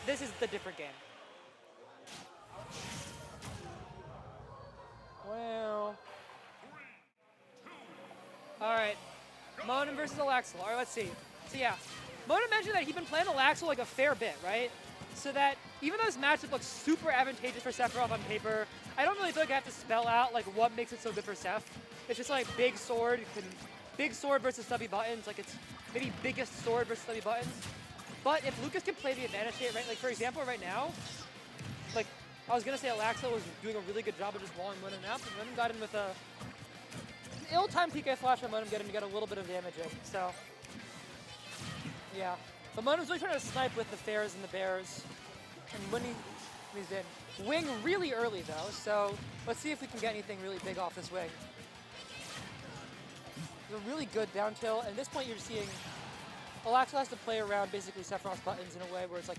this is the different game. Well. All right. Monem versus Aalaxel. All right, let's see. So yeah, Monem mentioned that he'd been playing Aalaxel like a fair bit, right? So that even though this matchup looks super advantageous for Sephiroth on paper, I don't really feel like I have to spell out like what makes it so good for Seph. It's just like big sword versus stubby buttons. Like it's maybe biggest sword versus stubby buttons. But if Lucas can play the advantage state, right? Like for example, right now, like I was gonna say Aalaxel was doing a really good job of just walling Monem out, but Monem got in with a ill-timed PK flash on Monem, get a little bit of damage in. So yeah, but Monem's really trying to snipe with the fairs and the bears, and when he's in. Wing really early though, so let's see if we can get anything really big off this wing. It's a really good down tilt, and at this point you're seeing Aalaxel has to play around basically Sephiroth's buttons in a way where it's like,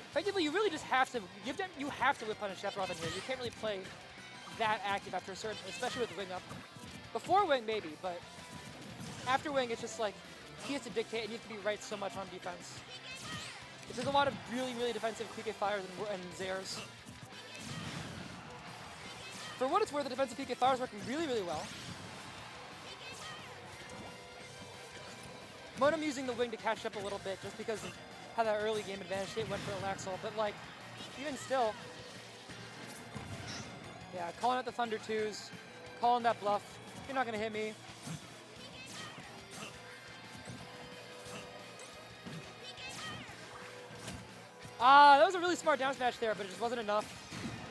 effectively you really just have to, you have to whip punish Sephiroth in here. You can't really play that active after a certain, especially with wing up. Before wing maybe, but after wing it's just like, he has to dictate and you have to be right so much on defense. There's a lot of really, really defensive PK fires and Zairs. For what it's worth, the defensive PK fire is working really, really well. Monem using the wing to catch up a little bit just because of how that early game advantage state went for Aalaxel, but like, even still, yeah, calling out the Thunder 2s, calling that bluff. You're not gonna hit me. That was a really smart down smash there, but it just wasn't enough.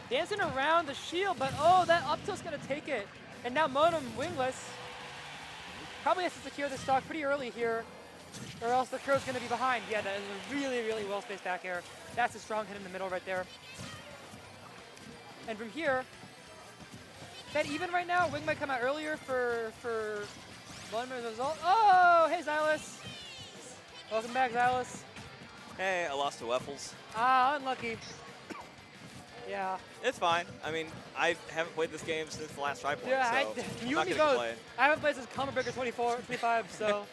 Dancing around the shield, but oh, that up tilt's gonna take it. And now Monem wingless. Probably has to secure the stock pretty early here, or else the crow's gonna be behind. Yeah, that is a really, really well-spaced back air. That's a strong hit in the middle right there. And from here, that even right now, wing might come out earlier for Monem as a result. Oh, hey Xylus. Welcome back, Xylus. Hey, I lost to Weffles. Unlucky. Yeah. It's fine. I mean, I haven't played this game since the last try point, yeah, so you I'm and me not gonna both. play. I haven't played since Common Breaker 25, so.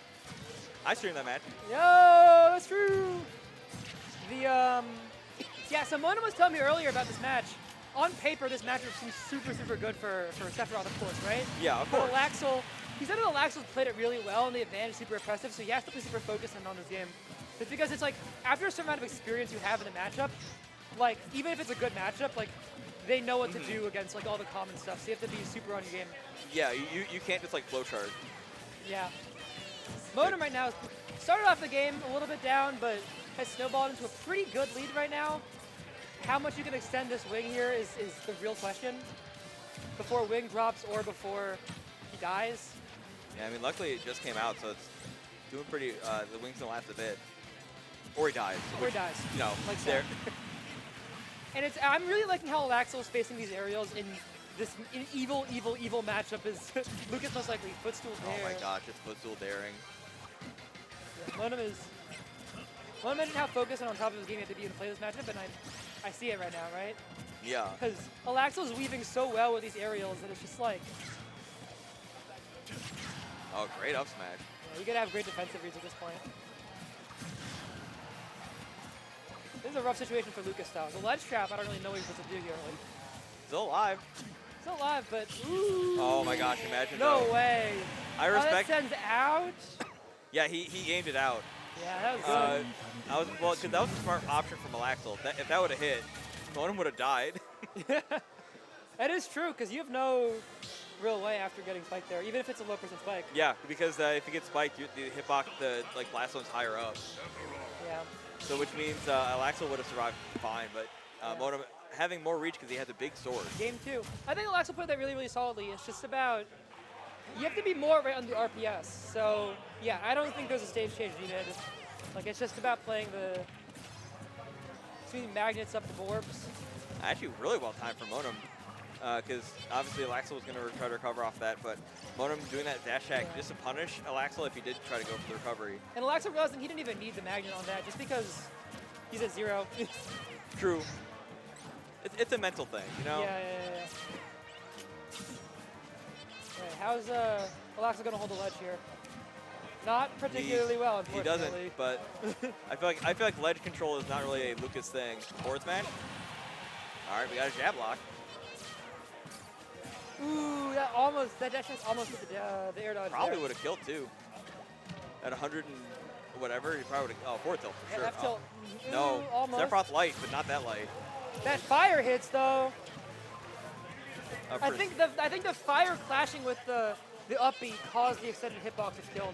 I streamed that match. Yo, that's true. Yeah, so Monem was telling me earlier about this match. On paper, this matchup seems super, super good for Sephiroth, of course, right? Yeah, of course. Aalaxel, he said that Aalaxel's played it really well, and the advantage is super impressive, so he has to be super focused on this game. It's because it's like, after a certain amount of experience you have in the matchup, like, even if it's a good matchup, like, they know what to do against, like, all the common stuff, so you have to be super on your game. Yeah, you can't just, like, flowchart. Yeah. Monem right now started off the game a little bit down, but has snowballed into a pretty good lead right now. How much you can extend this wing here is the real question. Before wing drops or before he dies. Yeah, I mean, luckily it just came out, so it's doing pretty, the wing's gonna last a bit. Or he dies. Or he dies. You know, like there. And I'm really liking how Aalaxel is facing these aerials in this evil matchup is Lucas most likely footstool dare. Oh my gosh, it's footstool daring. Yeah, Monem mentioned how focused and on top of his game you have to be to play this matchup, and I see it right now, right? Yeah. Because Aalaxel is weaving so well with these aerials that it's just like... Oh, great up smash. Yeah, you gotta have great defensive reads at this point. This is a rough situation for Lucas though. The ledge trap, I don't really know what he's supposed to do here. Like, Still alive. still alive, but ooh. Oh my gosh, imagine No though. way. I respect. Oh, that sends out. Yeah, he aimed it out. Yeah, that was good. Well, because that was a smart option from Aalaxel. If that would have hit, Monem would have died. That is true, because you have no real way after getting spiked there, even if it's a low percent spike. Yeah, because if you get spiked, the hitbox, the blast zone's higher up. Yeah. So which means Aalaxel would have survived fine, but Monem having more reach because he has a big sword. Game 2. I think Aalaxel played that really, really solidly. It's just about, you have to be more right on the RPS. So yeah, I don't think there's a stage change needed. Like, it's just about playing the shooting magnets up the orbs. Actually, really well timed for Monem, because obviously Aalaxel was going to try to recover off that, but Monem doing that dash attack just to punish Aalaxel if he did try to go for the recovery. And Aalaxel realized that he didn't even need the magnet on that, just because he's at 0. True. It's a mental thing, you know? Yeah. Right, how's Aalaxel going to hold the ledge here? Not particularly well, He unfortunately. doesn't, but I feel like ledge control is not really a Lucas thing. Forward smash. All right, we got a jab lock. Ooh, that dash attack almost hit the air dodge. Probably there. would have killed too. At 100 and whatever, he probably would have. Oh, forward tilt for Yeah, sure. F tilt. Oh. No, almost. Sephiroth light, but not that light. That fire hits though. I For- think the fire clashing with the up B caused the extended hitbox to killed.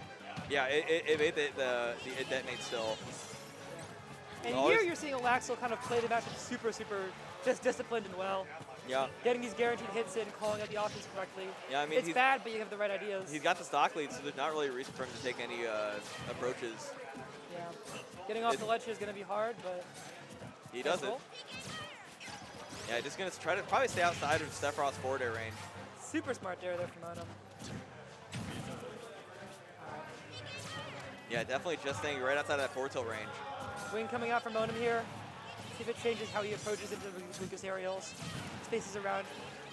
Yeah, it made it detonate still. And Always- here you're seeing Aalaxel kind of play the matchup super just disciplined and well. Yeah, Getting these guaranteed hits in, calling out the options correctly. yeah. I mean, It's bad, but you have the right ideas. he's got the stock lead, so there's not really a reason for him to take any approaches. Yeah. Getting off It- the ledge here is going to be hard, but He does it. roll. Yeah, just gonna try to probably stay outside of Sephiroth's forward air range. Super smart dare there from Monem. Yeah, definitely just staying right outside of that forward tilt range. Wing coming out from Monem here. See if it changes how he approaches into the Lucas aerials. Spaces around.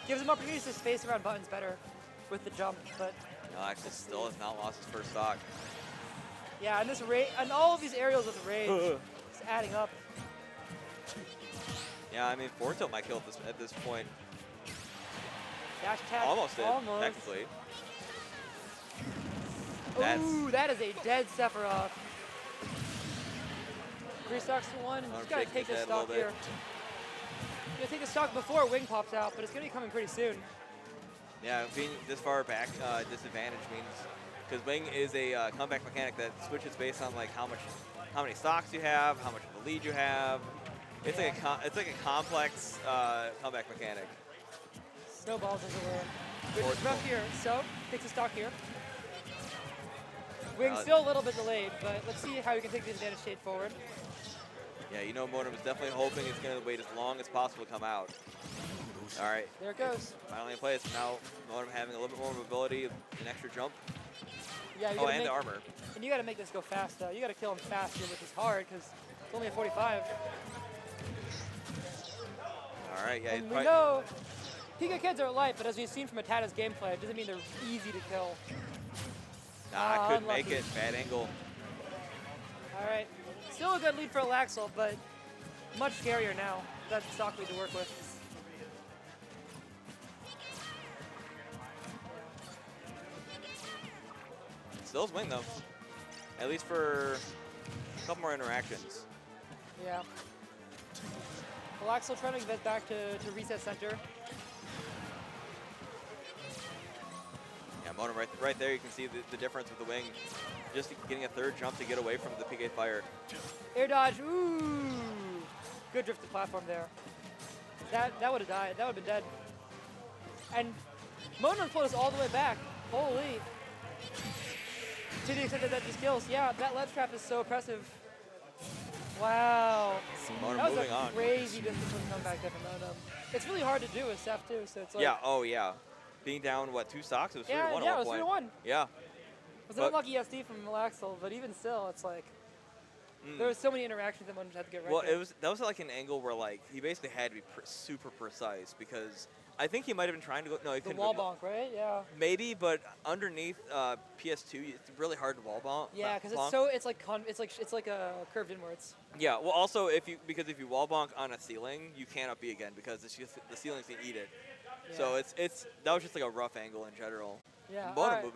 Gives him opportunities to space around buttons better with the jump, but Aalaxel still has not lost his first stock. yeah, and this and all of these aerials with rage, it's adding up. Yeah, I mean, forward tilt might kill at this point. Dash attack. Almost did, Almost. technically. That's- Ooh, that is a dead Sephiroth. 3 stocks to 1. I'm Just gotta shaking take his this head a little stock here. Gonna take the stock before Wing pops out, but it's gonna be coming pretty soon. Yeah, being this far back disadvantage means because Wing is a comeback mechanic that switches based on like how many stocks you have, how much of the lead you have. It's like a complex comeback mechanic. Snowballs as it were. Which Forward is rough tilt. here. So, takes the stock here. Wing's Uh, still a little bit delayed, but let's see how he can take the advantage straight forward. Yeah, you know Monem is definitely hoping it's going to wait as long as possible to come out. All right, There it goes. finally in place. Now Monem having a little bit more mobility, an extra jump. Yeah, you Oh, gotta and make, the armor. and you gotta make this go fast though. You gotta kill him fast here, which is hard because it's only a 45. All right, yeah. And we know Pika kids are light, but as we've seen from Atata's gameplay, it doesn't mean they're easy to kill. Nah, couldn't make unlucky. it. Bad angle. All right, still a good lead for Aalaxel, but much scarier now. That's stock lead to work with. Still's win though. At least for a couple more interactions. Yeah. Aalaxel trying to get back to reset center. Yeah, Monem right there. You can see the difference with the wing. Just getting a third jump to get away from the PK fire. Air dodge, ooh! Good drifted platform there. That would have died. That would have been dead. And Monem pulled us all the way back. Holy. To the extent that just kills. Yeah, that ledge trap is so impressive. Wow. Monem That was moving a on. crazy discipline comeback there from Monem. It's really hard to do with Seph too, so it's like... Yeah, oh yeah. Being down, what, 2 stocks? It was 3-1 yeah, at one it was point. 3-1. Yeah. It was an But- unlucky SD from Aalaxel, but even still, it's like... There was so many interactions that one just had to get right Well, there. that was like an angle where like he basically had to be super precise because I think he might have been trying to go. No, he The couldn't. wall bonk, right? Yeah. Maybe, but underneath PS2, it's really hard to wall bonk. Yeah, because bonk. it's like a curved inwards. Yeah, well, also if you wall bonk on a ceiling, you can't up B again because it's just the ceilings can eat it. So Yeah. that was just like a rough angle in general. Yeah. Monem all right. moving